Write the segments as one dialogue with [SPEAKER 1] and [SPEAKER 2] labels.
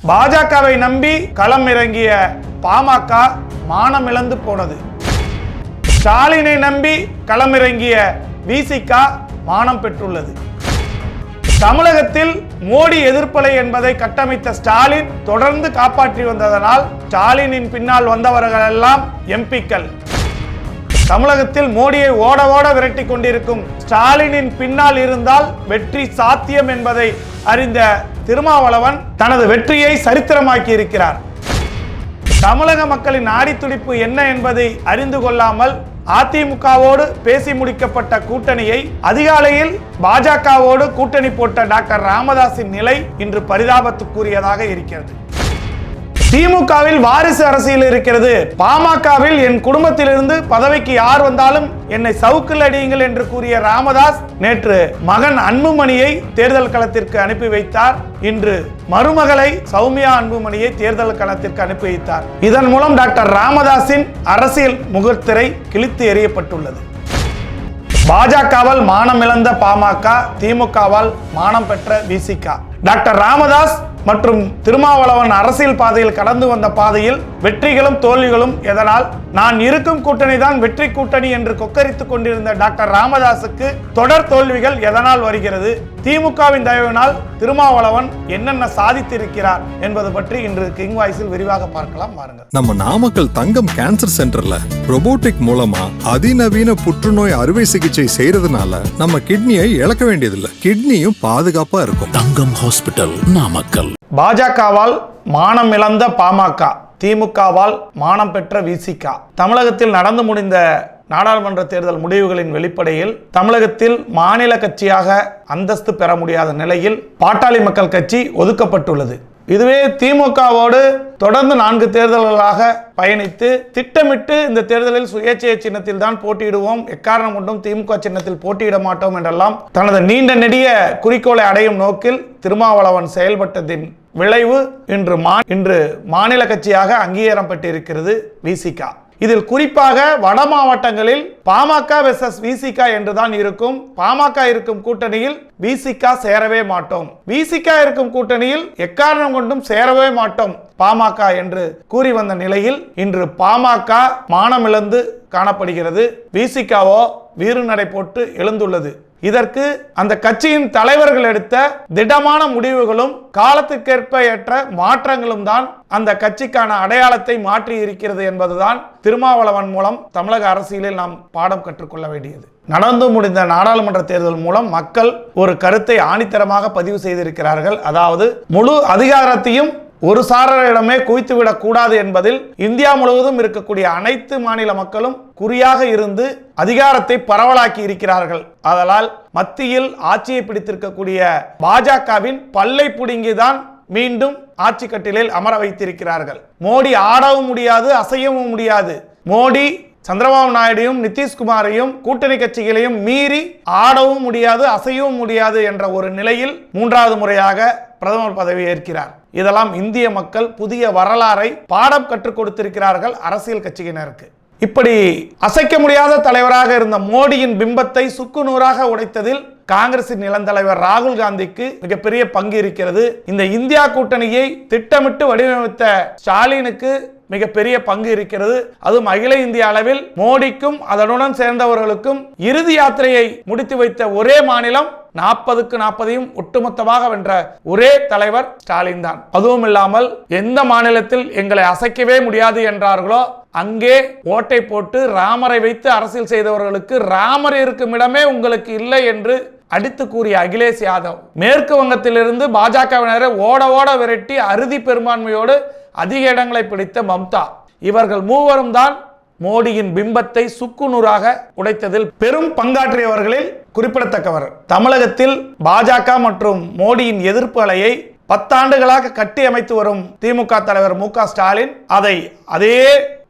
[SPEAKER 1] பாஜகவை நம்பி களம் இறங்கிய பாமக மானமிழந்து போனது. ஸ்டாலினை நம்பி களமிறங்கிய விசிக மானம் பெற்றுள்ளது. தமிழகத்தில் மோடி எதிர்ப்பலை என்பதை கட்டமைத்த ஸ்டாலின் தொடர்ந்து காப்பாற்றி வந்ததனால் ஸ்டாலினின் பின்னால் வந்தவர்கள் எல்லாம் எம்பிக்கள். தமிழகத்தில் மோடியை ஓட ஓட விரட்டி கொண்டிருக்கும் ஸ்டாலினின் பின்னால் இருந்தால் வெற்றி சாத்தியம் என்பதை அறிந்த திருமாவளவன் தனது வெற்றியை சரித்திரமாக்கி இருக்கிறார். தமிழக மக்களின் நாடித்துடிப்பு என்ன என்பதை அறிந்து கொள்ளாமல் அதிமுகவோடு பேசி முடிக்கப்பட்ட கூட்டணியை அதிகாலையில் பாஜகவோடு கூட்டணி போட்ட டாக்டர் ராமதாஸின் நிலை இன்று பரிதாபத்துக்குரியதாக இருக்கிறது. திமுகவில் வாரிசு அரசியல் இருக்கிறது. பாமகவில் என் குடும்பத்திலிருந்து பதவிக்கு யார் வந்தாலும் என்னை சவுக்கில் அடியுங்கள் என்று கூறிய ராமதாஸ் நேற்று மகன் அன்புமணியை தேர்தல் களத்திற்கு அனுப்பி வைத்தார். இன்று மருமகளை சௌமியா அன்புமணியை தேர்தல் களத்திற்கு அனுப்பி வைத்தார். இதன் மூலம் டாக்டர் ராமதாஸின் அரசியல் முகத்திரை கிழித்து எறியப்பட்டுள்ளது. பாஜகவால் மானம் இழந்த பாமக, திமுகவால் மானம் பெற்ற விசிக. டாக்டர் ராமதாஸ் மற்றும் திருமாவளவன் அரசியல் பாதையில் கடந்து வந்த பாதையில் வெற்றிகளும் தோல்விகளும் எதனால்? நான் இருக்கும் கூட்டணி தான் வெற்றி கூட்டணி என்று கொக்கரித்துக் கொண்டிருந்த டாக்டர் ராமதாஸுக்கு தொடர் தோல்விகள் எதனால் வருகிறது? திமுகவின் தயவினால் திருமாவளவன் என்னென்ன சாதித்திருக்கிறார் என்பது பற்றி இன்று கிங் வாய்ஸில் விரிவாக பார்க்கலாம். வாருங்கள்.
[SPEAKER 2] நம்ம நாமக்கல் தங்கம் கேன்சர் சென்டர்ல ரோபோட்டிக் மூலமா அதிநவீன புற்றுநோய் அறுவை சிகிச்சை செய்யறதுனால நம்ம கிட்னியை இழக்க வேண்டியதில்லை. கிட்னியும் பாதுகாப்பா இருக்கும்.
[SPEAKER 3] தங்கம் ஹாஸ்பிட்டல், நாமக்கல்.
[SPEAKER 1] பாஜகவால் மானம் இழந்த பாமக, திமுகவால் மானம் பெற்ற விசிக. தமிழகத்தில் நடந்து முடிந்த நாடாளுமன்ற தேர்தல் முடிவுகளின் வெளிப்படையில் தமிழகத்தில் மாநில கட்சியாக அந்தஸ்து பெற முடியாத நிலையில் பாட்டாளி மக்கள் கட்சி ஒதுக்கப்பட்டுள்ளது. இதுவே திமுகவோடு தொடர்ந்து 4 தேர்தல்களாக பயணித்து திட்டமிட்டு இந்த தேர்தலில் சுயேட்சை சின்னத்தில் தான் போட்டியிடுவோம், எக்காரணம் கொண்டும் திமுக சின்னத்தில் போட்டியிட மாட்டோம் என்றெல்லாம் தனது நீண்ட நெடிய குறிக்கோளை அடையும் நோக்கில் திருமாவளவன் செயல்பட்டதின் விளைவு இன்று மாநில கட்சியாக அங்கீகாரம் பெற்றிருக்கிறது விசிக. இதில் குறிப்பாக வட மாவட்டங்களில் பாமக வெர்சஸ் விசிக என்றுதான் இருக்கும். பாமக இருக்கும் கூட்டணியில் விசிக சேரவே மாட்டோம், விசிக இருக்கும் கூட்டணியில் எக்காரணம் கொண்டும் சேரவே மாட்டோம் பாமக என்று கூறி வந்த நிலையில் இன்று பாமக மானமிழந்து காணப்படுகிறது. விசிகவோ வீறு நடை போட்டு எழுந்துள்ளது. இதற்கு அந்த கட்சியின் தலைவர்கள் எடுத்த திடமான முடிவுகளும் காலத்துக்கேற்ப ஏற்ற மாற்றங்களும் தான் அந்த கட்சிக்கான அடையாளத்தை மாற்றி இருக்கிறது என்பதுதான் திருமாவளவன் மூலம் தமிழக அரசியலில் நாம் பாடம் கற்றுக்கொள்ள வேண்டியது. நடந்து முடிந்த நாடாளுமன்ற தேர்தல் மூலம் மக்கள் ஒரு கருத்தை ஆணித்தரமாக பதிவு செய்திருக்கிறார்கள். அதாவது முழு அதிகாரத்தையும் ஒரு சாரரிடமே குவித்துவிடக் கூடாது என்பதில் இந்தியா முழுவதும் இருக்கக்கூடிய அனைத்து மாநில மக்களும் குறியாக இருந்து அதிகாரத்தை பரவலாக்கி இருக்கிறார்கள். அதனால் மத்தியில் ஆட்சியை பிடித்திருக்கக்கூடிய பாஜகவின் பல்லை புடுங்கிதான் மீண்டும் ஆட்சி கட்டிலில் அமர வைத்திருக்கிறார்கள். மோடி ஆடவும் முடியாது, அசையவும் முடியாது. மோடி சந்திரபாபு நாயுடையும் நிதிஷ்குமாரையும் கூட்டணி கட்சிகளையும் மீறி ஆடவும் முடியாது, அசையவும் முடியாது என்ற ஒரு நிலையில் 3வது முறையாக பிரதமர் பதவி ஏற்கிறார். இதெல்லாம் இந்திய மக்கள் புதிய வரலாறை பாடம் கற்றுக் கொடுத்திருக்கிறார்கள் அரசியல் கட்சியினருக்கு. இப்படி அசைக்க முடியாத தலைவராக இருந்த மோடியின் பிம்பத்தை சுக்குநூறாக உடைத்ததில் காங்கிரசின் இளந்தலைவர் ராகுல் காந்திக்கு மிகப்பெரிய பங்கு இருக்கிறது. இந்த இந்தியா கூட்டணியை திட்டமிட்டு வடிவமைத்த ஸ்டாலினுக்கு மிகப்பெரிய பங்கு இருக்கிறது. அதுவும் அகில இந்திய அளவில் மோடிக்கும் அதனுடன் சேர்ந்தவர்களுக்கும் இறுதி யாத்திரையை முடித்து வைத்த ஒரே மாநிலம் 40க்கு 40 ஒட்டுமொத்தமாக வென்ற ஒரே தலைவர் ஸ்டாலின் தான். அதுவும் இல்லாமல் எந்த மாநிலத்தில் எங்களை அசைக்கவே முடியாது என்றார்களோ அங்கே ஓட்டை போட்டு ராமரை வைத்து அரசியல் செய்தவர்களுக்கு ராமர் இருக்கும் இடமே உங்களுக்கு இல்லை என்று அடித்து கூறிய அகிலேஷ் யாதவ், மேற்கு வங்கத்திலிருந்து பாஜகவினரை ஓட ஓட விரட்டி அறுதி பெரும்பான்மையோடு அதிக இடங்களை பிடித்த மம்தா, இவர்கள் மூவரும் தான் மோடியின் பிம்பத்தை சுக்குநூறாக உடைத்ததில் பெரும் பங்காற்றியவர்களில் குறிப்பிடத்தக்கவர். தமிழகத்தில் பாஜக மற்றும் மோடியின் எதிர்ப்பு அலையை 10 ஆண்டுகளாக கட்டி அமைத்து வரும் திமுக தலைவர் மு.க. ஸ்டாலின் அதை அதே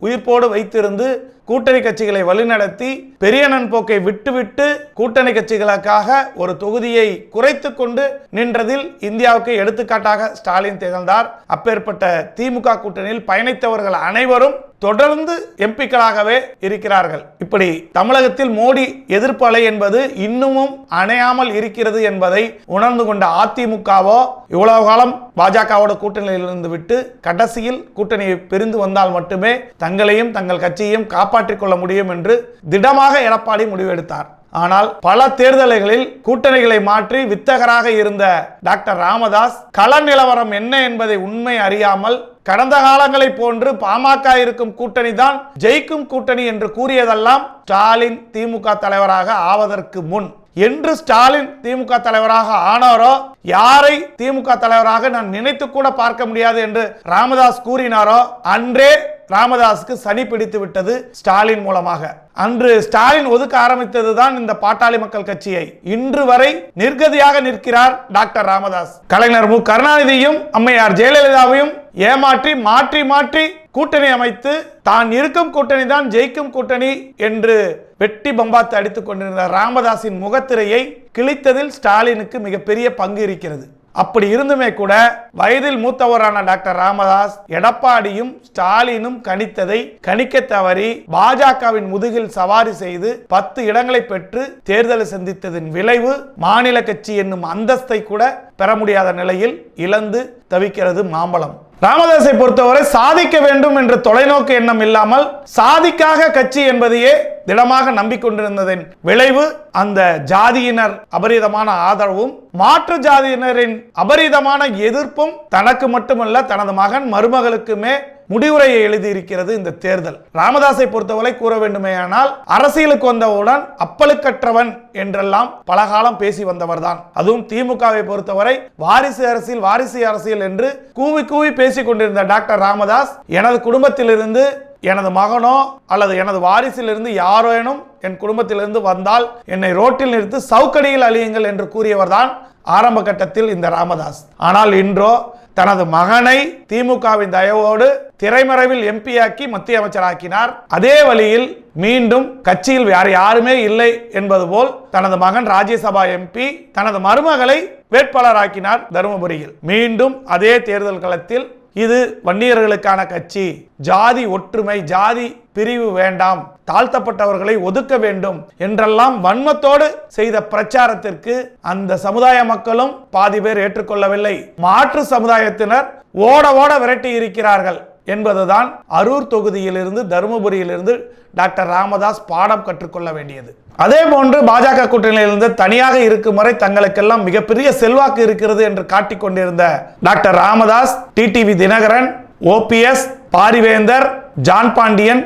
[SPEAKER 1] உயிர்ப்போடு வைத்திருந்து கூட்டணி கட்சிகளை வழிநடத்தி பெரியண்ணன் போக்கை விட்டுவிட்டு கூட்டணி கட்சிகளுக்காக ஒரு தொகுதியை குறைத்து கொண்டு நின்றதில் இந்தியாவுக்கு எடுத்துக்காட்டாக ஸ்டாலின் திகழ்ந்தார். அப்பேற்பட்ட திமுக கூட்டணியில் பயணித்தவர்கள் அனைவரும் தொடர்ந்து எம்பிக்களாகவே இருக்கிறார்கள். இப்படி தமிழகத்தில் மோடி எதிர்ப்பு அலை என்பது இன்னமும் அணையாமல் இருக்கிறது என்பதை உணர்ந்து கொண்ட அதிமுகவோ இவ்வளவு காலம் பாஜகவோட கூட்டணியில் இருந்து விட்டு கடைசியில் கூட்டணியை பிரிந்து வந்தால் மட்டுமே தங்களையும் தங்கள் கட்சியையும் காப்பாற்றிக் கொள்ள முடியும் என்று திடமாக எடப்பாடி முடிவெடுத்தார். ஆனால் பல தேர்தல்களில் கூட்டணிகளை மாற்றி வித்தகராக இருந்த டாக்டர் ராமதாஸ் கள நிலவரம் என்ன என்பதை உண்மை அறியாமல் கடந்த காலங்களை போன்று பாமக இருக்கும் கூட்டணி தான் ஜெயிக்கும் கூட்டணி என்று கூறியதெல்லாம் ஸ்டாலின் திமுக தலைவராக ஆவதற்கு முன். என்று ஸ்டாலின் திமுக தலைவராக ஆனாரோ, யாரை திமுக தலைவராக நான் நினைத்து கூட பார்க்க முடியாது என்று ராமதாஸ் கூறினாரோ, அன்றே ராமதாஸுக்கு சனி பிடித்து விட்டது ஸ்டாலின் மூலமாக. அன்று ஸ்டாலின் ஒதுக்க ஆரம்பித்ததுதான் இந்த பாட்டாளி மக்கள் கட்சியை. இன்று வரை நிர்கதியாக நிற்கிறார் டாக்டர் ராமதாஸ். கலைஞர் மு கருணாநிதியும் அம்மையார் ஜெயலலிதாவையும் ஏமாற்றி மாற்றி மாற்றி கூட்டணி அமைத்து தான் இருக்கும் கூட்டணி தான் ஜெயிக்கும் கூட்டணி என்று வெட்டி பம்பாத்து அடித்துக் கொண்டிருந்த ராமதாஸின் முகத்திரையை கிழித்ததில் ஸ்டாலினுக்கு மிகப்பெரிய பங்கு இருக்கிறது. அப்படி இருந்துமே கூட வயதில் மூத்தவரான டாக்டர் ராமதாஸ் எடப்பாடியும் ஸ்டாலினும் கணித்ததை கணிக்க தவறி பாஜகவின் முதுகில் சவாரி செய்து 10 இடங்களை பெற்று தேர்தலை சந்தித்ததின் விளைவு மாநில கட்சி என்னும் அந்தஸ்தை கூட பெற முடியாத நிலையில் இழந்து தவிக்கிறது மாம்பழம். ராமதாஸை பொறுத்தவரை சாதிக்க வேண்டும் என்ற தொலைநோக்கு எண்ணம் இல்லாமல் சாதிக்காக கட்சி என்பதையே திடமாக நம்பிக்கொண்டிருந்ததின் விளைவு அந்த ஜாதியினர் அபரிதமான ஆதரவும் மாற்று ஜாதியினரின் அபரிதமான எதிர்ப்பும் தனக்கு மட்டுமல்ல தனது மகன் மருமகளுக்குமே முடிவுரையை எழுதியிருக்கிறது இந்த தேர்தல். ராமதாஸை பொறுத்தவரை கூற வேண்டுமேயானால் அரசியலுக்கு வந்தவுடன் அப்பலுக்கற்றவன் என்றெல்லாம் பலகாலம் பேசி வந்தவர்தான். அதுவும் திமுகவை பொறுத்தவரை வாரிசு அரசியல் வாரிசு அரசியல் என்று கூவி கூவி பேசிக் கொண்டிருந்த டாக்டர் ராமதாஸ் எனது குடும்பத்திலிருந்து எனது மகனோ அல்லது எனது வாரிசிலிருந்து யாரேனும் என் குடும்பத்திலிருந்து வந்தால் என்னை ரோட்டில் நிறுத்தி சவுக்கடியில் அழியுங்கள் என்று கூறியவர்தான் ஆரம்ப கட்டத்தில் இந்த ராமதாஸ். ஆனால் இன்றோ தனது மகனை திமுகவின் தயவோடு திரைமறைவில் எம்பியாக்கி மத்திய அமைச்சராக்கினார். அதே வழியில் மீண்டும் கட்சியில் வேறு யாருமே இல்லை என்பது போல் தனது மகன் ராஜ்யசபா எம்பி தனது மருமகளை வேட்பாளராக்கினார் தருமபுரியில். மீண்டும் அதே தேர்தல் களத்தில் இது வன்னியர்களுக்கான கட்சி, ஜாதி ஒற்றுமை ஜாதி பிரிவு வேண்டாம், தாழ்த்தப்பட்டவர்களை ஒதுக்க வேண்டும் என்றெல்லாம் வன்மத்தோடு செய்த பிரச்சாரத்திற்கு அந்த சமுதாய மக்களும் பாதி பேர் ஏற்றுக்கொள்ளவில்லை. மாற்று சமுதாயத்தினர் ஓட ஓட விரட்டி இருக்கிறார்கள் என்பதுதான் அரூர் தொகுதியிலிருந்து தருமபுரியிலிருந்து டாக்டர் ராமதாஸ் பாடம் கற்றுக்கொள்ள வேண்டியது. அதே போன்று பாஜக கூட்டணியிலிருந்து தனியாக இருக்கும் வரை தங்களுக்கெல்லாம் மிகப்பெரிய செல்வாக்கு இருக்கிறது என்று காட்டிக் கொண்டிருந்த doctor Ramadoss, TTV Dhinakaran, OPS, Paarivendhar, John Pandian,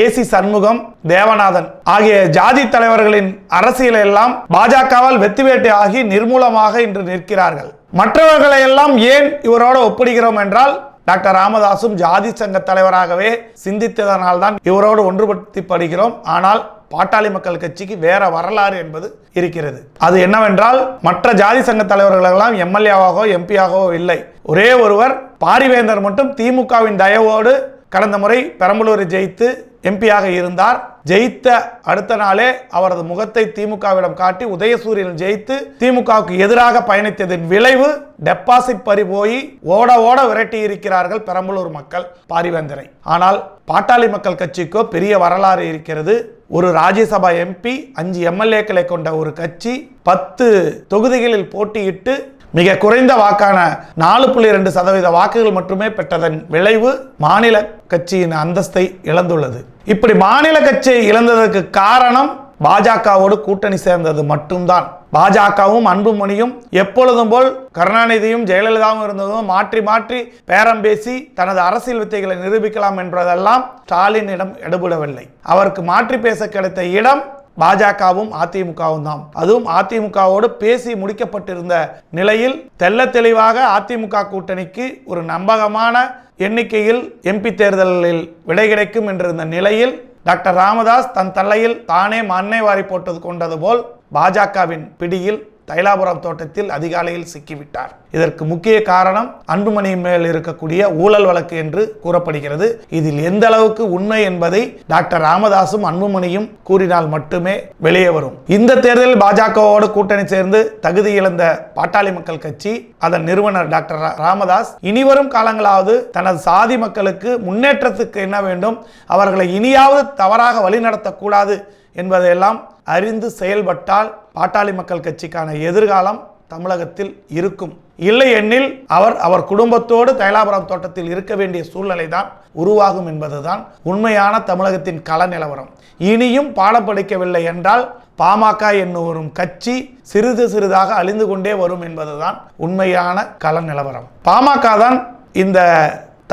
[SPEAKER 1] AC Shanmugam, Devanathan ஆகிய ஜாதி தலைவர்களின் அரசியல் எல்லாம் பாஜகவால் வெத்துவேட்டை ஆகி நிர்மூலமாக இன்று நிற்கிறார்கள். மற்றவர்களை எல்லாம் ஏன் இவரோடு ஒப்பிடுகிறோம் என்றால் டாக்டர் ராமதாசும் ஜாதி சங்க தலைவராகவே சிந்தித்ததனால் தான் இவரோடு ஒன்றுபடுத்தி படுகிறோம். ஆனால் பாட்டாளி மக்கள் கட்சிக்கு வேற வரலாறு என்பது இருக்கிறது. அது என்னவென்றால் மற்ற ஜாதி சங்க தலைவர்களெல்லாம் எம்எல்ஏவாகவோ எம்பியாகவோ இல்லை. ஒரே ஒருவர் பாரிவேந்தர் மட்டும் திமுகவின் தயவோடு கடந்த முறை பெரம்பலூரை ஜெயித்து எம்பியாக இருந்தார். ஜெயித்த அடுத்த நாளே அவரது முகத்தை திமுகவிடம் காட்டி உதயசூரியன் ஜெயித்து திமுகவுக்கு எதிராக பயணித்ததின் விளைவு டெபாசிட் பறி போய் ஓட ஓட விரட்டி இருக்கிறார்கள் பெரம்பலூர் மக்கள் பாரிவேந்தரை. ஆனால் பாட்டாளி மக்கள் கட்சிக்கோ பெரிய வரலாறு இருக்கிறது. ஒரு ராஜ்யசபா எம்பி 5 எம்எல்ஏக்களை கொண்ட ஒரு கட்சி 10 தொகுதிகளில் போட்டியிட்டு மிக குறைந்த வாக்கான 4.2% வாக்குகள் மட்டுமே பெற்றதன் விளைவு மாநில கட்சியின் அந்தஸ்தை இழந்துள்ளது. இப்படி மாநில கட்சியை இழந்ததற்கு காரணம் பாஜகவோடு கூட்டணி சேர்ந்தது மட்டும்தான். பாஜகவும் அன்புமணியும் எப்பொழுதும் போல் கருணாநிதியும் ஜெயலலிதாவும் இருந்ததும் மாற்றி மாற்றி பேரம் பேசி தனது அரசியல் வித்தைகளை நிரூபிக்கலாம் என்பதெல்லாம் ஸ்டாலினிடம் எடுபடவில்லை. அவருக்கு மாற்றி பேச கிடைத்த இடம் பாஜகவும் அதிமுகவும் தான். அதுவும் அதிமுகவோடு பேசி முடிக்கப்பட்டிருந்த நிலையில் தெல்ல தெளிவாக அதிமுக கூட்டணிக்கு ஒரு நம்பகமான எண்ணிக்கையில் எம்பி தேர்தலில் விடை கிடைக்கும் என்றிருந்த நிலையில் டாக்டர் ராமதாஸ் தன் தலையில் தானே மண்ணை வாரி போட்டது கொண்டது போல் பாஜகவின் பிடியில் தைலாபுரம் தோட்டத்தில் அதிகாலையில் சிக்கிவிட்டார். இதற்கு முக்கிய காரணம் அன்புமணி மேல் இருக்கக்கூடிய ஊழல் வழக்கு என்று கூறப்படுகிறது. இதில் எந்த அளவுக்கு உண்மை என்பதை டாக்டர் ராமதாசும் அன்புமணியும் கூறினால் மட்டுமே வெளியே வரும். இந்த தேர்தலில் பாஜகவோடு கூட்டணி சேர்ந்து தகுதி இழந்த பாட்டாளி மக்கள் கட்சி அதன் நிறுவனர் டாக்டர் ராமதாஸ் இனிவரும் காலங்களாவது தனது சாதி மக்களுக்கு முன்னேற்றத்துக்கு என்ன வேண்டும், அவர்களை இனியாவது தவறாக வழிநடத்தக்கூடாது என்பதையெல்லாம் அறிந்து செயல்பட்டால் பாட்டாளி மக்கள் கட்சிக்கான எதிர்காலம் தமிழகத்தில் இருக்கும். இல்லை எனில் அவர் குடும்பத்தோடு தைலாபுரம் தோட்டத்தில் இருக்க வேண்டிய சூழ்நிலை தான் உருவாகும் என்பதுதான் உண்மையான தமிழகத்தின் கள நிலவரம். இனியும் பாடம் படிக்கவில்லை என்றால் பாமக என்னும் கட்சி சிறிது சிறிதாக அழிந்து கொண்டே வரும் என்பதுதான் உண்மையான கள நிலவரம். பாமக தான் இந்த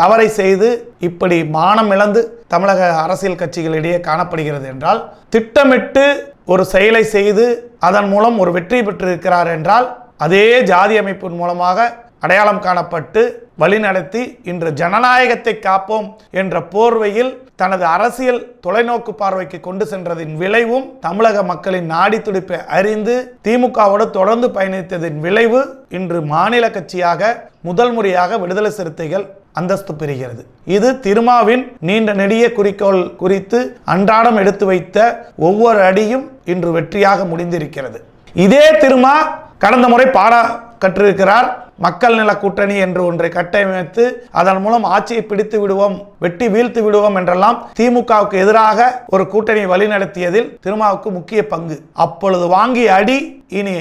[SPEAKER 1] தவறை செய்து இப்படி மானம் இழந்து தமிழக அரசியல் கட்சிகளிடையே காணப்படுகிறது என்றால், திட்டமிட்டு ஒரு செயலை செய்து அதன் மூலம் ஒரு வெற்றி பெற்றிருக்கிறார் என்றால், அதே ஜாதி அமைப்பின் மூலமாக அடையாளம் காணப்பட்டு வழிநடத்தி இன்று ஜனநாயகத்தை காப்போம் என்ற போர்வையில் தனது அரசியல் தொலைநோக்கு பார்வைக்கு கொண்டு சென்றதின் விளைவும், தமிழக மக்களின் நாடி துடிப்பை அறிந்து திமுகவோடு தொடர்ந்து பயணித்ததின் விளைவு இன்று மாநில கட்சியாக முதல் முறையாக விடுதலை சிறுத்தைகள் அந்தஸ்து பெறுகிறது. இது திருமாவின் நீண்ட நெடிய குறிக்கோள் குறித்து அன்றாடம் எடுத்து வைத்த ஒவ்வொரு அடியும் இன்று வெற்றியாக முடிந்திருக்கிறது. இதே திருமா கடந்த முறை கற்றிருக்கிறார். மக்கள் நல கூட்டணி என்று ஒன்றை கட்டமைத்து அதன் மூலம் ஆட்சியை பிடித்து விடுவோம், வெட்டி வீழ்த்து விடுவோம் என்றெல்லாம் திமுகவுக்கு எதிராக ஒரு கூட்டணி வழிநடத்தியதில் திருமாவுக்கு முக்கிய பங்கு. அப்பொழுது வாங்கிய அடி இனி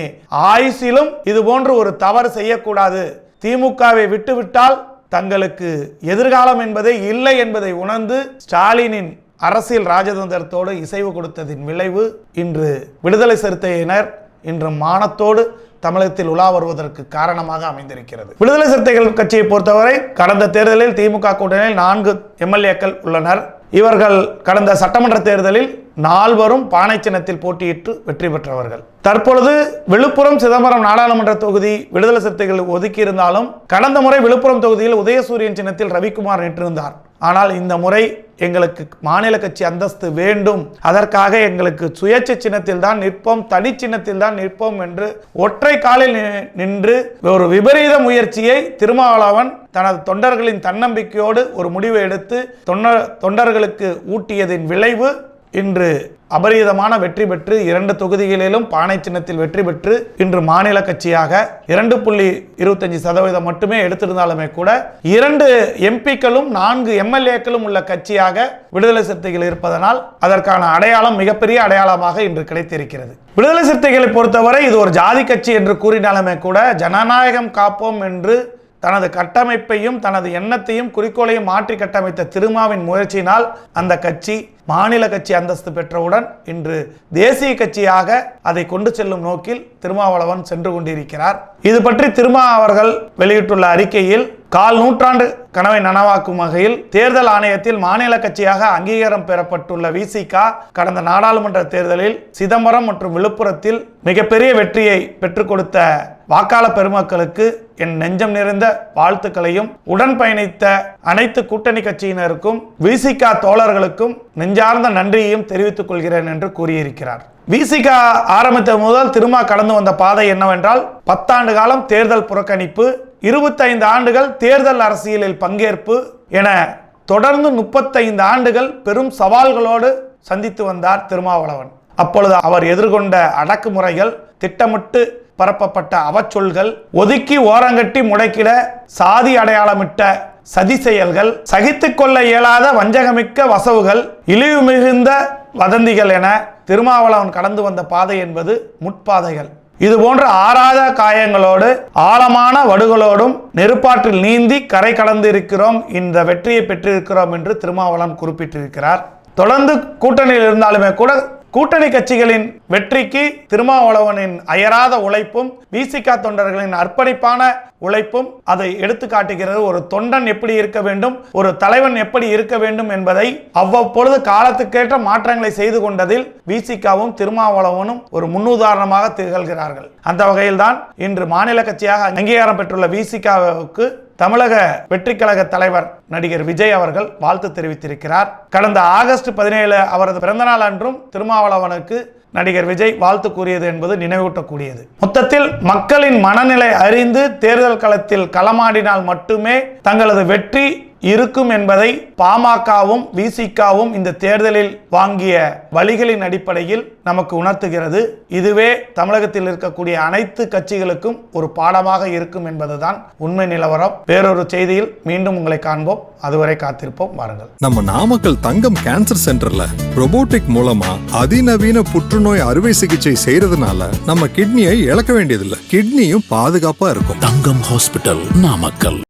[SPEAKER 1] ஆயுசிலும் இது போன்று ஒரு தவறு செய்யக்கூடாது, திமுகவை விட்டுவிட்டால் தங்களுக்கு எதிர்காலம் என்பதே இல்லை என்பதை உணர்ந்து ஸ்டாலினின் அரசியல் ராஜதந்திரத்தோடு இசைவு கொடுத்ததின் விளைவு இன்று விடுதலை சிறுத்தையினர் இன்று மானத்தோடு தமிழகத்தில் உலா வருவதற்கு காரணமாக அமைந்திருக்கிறது. விடுதலை சிறுத்தைகள் கட்சியை பொறுத்தவரை கடந்த தேர்தலில் திமுக கூட்டணியில் 4 எம்எல்ஏக்கள் உள்ளனர். இவர்கள் கடந்த சட்டமன்ற தேர்தலில் 4 பானை சின்னத்தில் போட்டியிட்டு வெற்றி பெற்றவர்கள். தற்பொழுது விழுப்புரம் சிதம்பரம் நாடாளுமன்ற தொகுதி விடுதலை சிறுத்தைகள் ஒதுக்கி இருந்தாலும் கடந்த முறை விழுப்புரம் தொகுதியில் உதயசூரியன் சின்னத்தில் ரவிக்குமார் நின்றிருந்தார். ஆனால் இந்த முறை எங்களுக்கு மாநில கட்சி அந்தஸ்து வேண்டும், அதற்காக எங்களுக்கு சுயேட்சை சின்னத்தில் தான் நிற்போம், தனி சின்னத்தில் தான் நிற்போம் என்று ஒற்றை காலில் நின்று ஒரு விபரீத முயற்சியை திருமாவளவன் தனது தொண்டர்களின் தன்னம்பிக்கையோடு ஒரு முடிவை எடுத்து தொண்டர்களுக்கு ஊட்டியதின் விளைவு இன்று அபரீதமான வெற்றி பெற்று 2 தொகுதிகளிலும் பானை சின்னத்தில் வெற்றி பெற்று இன்று மாநில கட்சியாக 2.25% மட்டுமே எடுத்திருந்தாலுமே கூட 2 எம்பிக்களும் 4 எம்எல்ஏக்களும் உள்ள கட்சியாக விடுதலை சிறுத்தைகள் இருப்பதனால் அதற்கான அடையாளம் மிகப்பெரிய அடையாளமாக இன்று கிடைத்திருக்கிறது. விடுதலை சிறுத்தைகளை பொறுத்தவரை இது ஒரு ஜாதி கட்சி என்று கூறினாலுமே கூட ஜனநாயகம் காப்போம் என்று தனது கட்டமைப்பையும் தனது எண்ணத்தையும் குறிக்கோளையும் மாற்றி கட்டமைத்த திருமாவின் முயற்சியினால் அந்த கட்சி மாநில கட்சி அந்தஸ்து பெற்றவுடன் இன்று தேசிய கட்சியாக அதை கொண்டு செல்லும் நோக்கில் திருமாவளவன் சென்று கொண்டிருக்கிறார். இது பற்றி திருமா அவர்கள் வெளியிட்டுள்ள அறிக்கையில் 1/4 நூற்றாண்டு கனவை நனவாக்கும் வகையில் தேர்தல் ஆணையத்தில் மாநில கட்சியாக அங்கீகாரம் பெறப்பட்டுள்ள விசிக கடந்த நாடாளுமன்ற தேர்தலில் சிதம்பரம் மற்றும் விழுப்புரத்தில் மிகப்பெரிய வெற்றியை பெற்றுக் கொடுத்த வாக்காளர் பெருமக்களுக்கு என் நெஞ்சம் நிறைந்த வாழ்த்துக்களையும் உடன் பயணித்த அனைத்து கூட்டணி கட்சியினருக்கும் விசிக தோழர்களுக்கும் நெஞ்சார்ந்த நன்றியையும் தெரிவித்துக் கொள்கிறேன் என்று கூறியிருக்கிறார். விசிக ஆரம்பித்த முதல் திருமா கடந்து வந்த பாதை என்னவென்றால் 10 ஆண்டு காலம் தேர்தல் புறக்கணிப்பு, 25 ஆண்டுகள் தேர்தல் அரசியலில் பங்கேற்பு என தொடர்ந்து 35 ஆண்டுகள் பெரும் சவால்களோடு சந்தித்து வந்தார் திருமாவளவன். அப்பொழுது அவர் எதிர்கொண்ட அடக்குமுறைகள், திட்டமிட்டு பரப்பப்பட்ட அவச்சொல்கள், ஒதுக்கி ஓரங்கட்டி முடக்கிட சாதி அடையாளமிட்ட சதி செயல்கள், சகித்துக் கொள்ள இயலாத வஞ்சகமிக்க வசவுகள், இழிவு மிகுந்த வதந்திகள் என திருமாவளவன் கடந்து வந்த பாதை என்பது முட்பாதைகள். இது போன்ற ஆறாத காயங்களோடு ஆழமான வடுகளோடும் நெருப்பாற்றில் நீந்தி கரை கடந்து இருக்கிறோம், இந்த வெற்றியை பெற்றிருக்கிறோம் என்று திருமாவளவன் குறிப்பிட்டிருக்கிறார். தொடர்ந்து கூட்டணியில் இருந்தாலுமே கூட கூட்டணி கட்சிகளின் வெற்றிக்கு திருமாவளவனின் அயராத உழைப்பும் விசிக தொண்டர்களின் அர்ப்பணிப்பான உழைப்பும் அதை எடுத்து காட்டுகிறது. ஒரு தொண்டன் எப்படி இருக்க வேண்டும், ஒரு தலைவன் எப்படி இருக்க வேண்டும் என்பதை அவ்வப்பொழுது காலத்துக்கேற்ற மாற்றங்களை செய்து கொண்டதில் விசிகவும் திருமாவளவனும் ஒரு முன்னுதாரணமாக திகழ்கிறார்கள். அந்த வகையில் தான் இன்று மாநில கட்சியாக அங்கீகாரம் பெற்றுள்ள விசிகவுக்கு தமிழக வெற்றி கழக தலைவர் நடிகர் விஜய் அவர்கள் வாழ்த்து தெரிவித்திருக்கிறார். கடந்த ஆகஸ்ட் 17 அவரது பிறந்தநாள் அன்றும் திருமாவளவனுக்கு நடிகர் விஜய் வாழ்த்து கூறியது என்பது நினைவூட்டக்கூடியது. மொத்தத்தில் மக்களின் மனநிலை அறிந்து தேர்தல் களத்தில் களமாடினால் மட்டுமே தங்களது வெற்றி இருக்கும் என்பதை பாமகவும் விசிகாவும் இந்த தேர்தலில் வாங்கிய வழிகளின் அடிப்படையில் நமக்கு உணர்த்துகிறது. இதுவே தமிழகத்தில் இருக்கக்கூடிய அனைத்து கட்சிகளுக்கும் ஒரு பாடமாக இருக்கும் என்பதுதான் உண்மை நிலவரம். வேறொரு செய்தியில் மீண்டும் உங்களை காண்போம். அதுவரை காத்திருப்போம். வாருங்கள்.
[SPEAKER 2] நம்ம நாமக்கல் தங்கம் கேன்சர் சென்டர்ல ரோபோட்டிக் மூலமா அதிநவீன புற்றுநோய் அறுவை சிகிச்சை செய்யறதுனால நம்ம கிட்னியை இழக்க வேண்டியதில்லை. கிட்னியும் பாதுகாப்பா இருக்கும்.
[SPEAKER 3] தங்கம் ஹாஸ்பிட்டல், நாமக்கல்.